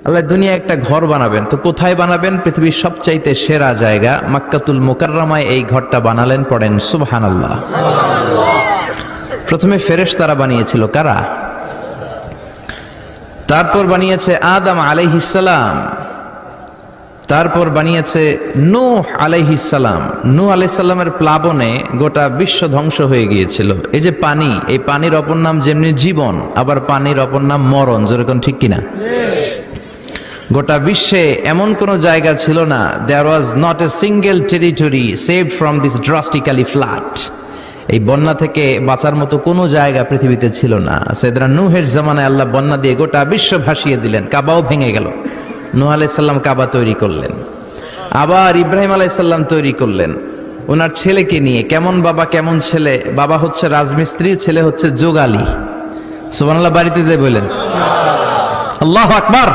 আল্লাহ দুনিয়া একটা ঘর বানাবেন, তো কোথায় বানাবেন? পৃথিবীর সবচাইতে সেরা জায়গা মক্কাতুল মুকাররমায় এই ঘরটা বানালেন। পড়েন সুবহানাল্লাহ। প্রথমে ফেরেশতারা বানিয়েছিল, কারা? তারপর বানিয়েছে আদম আলাইহিস সালাম, তারপর বানিয়েছে নূহ আলাইহিস সালাম। নূহ আলাইহিস সালামের প্লাবনে গোটা বিশ্ব ধ্বংস হয়ে গিয়েছিল। এই যে পানি, এই পানির অপর নাম যেমনি জীবন, আবার পানির অপর নাম মরণ। যেরকম ঠিক কিনা? গোটা বিশ্বে এমন কোন জায়গা ছিল না, there was not a single territory saved from this drastically flood. এই বন্যা থেকে বাঁচার মতো কোনো জায়গা পৃথিবীতে ছিল না। সাইয়েদনা নূহের জামানায় আল্লাহ বন্যা দিয়ে গোটা বিশ্ব ভাসিয়ে দিলেন, কাবাও ভেঙে গেল। নূহ আলাইহিস সালাম কাবা তৈরি করলেন, আবার ইব্রাহিম আলাইহিস সালাম তৈরি করলেন ওনার ছেলেকে নিয়ে। কেমন বাবা কেমন ছেলে? বাবা হচ্ছে রাজমিস্ত্রি, ছেলে হচ্ছে যোগালী। সুবহানাল্লাহ, বাড়িতে যাই বলেন আল্লাহু আকবার।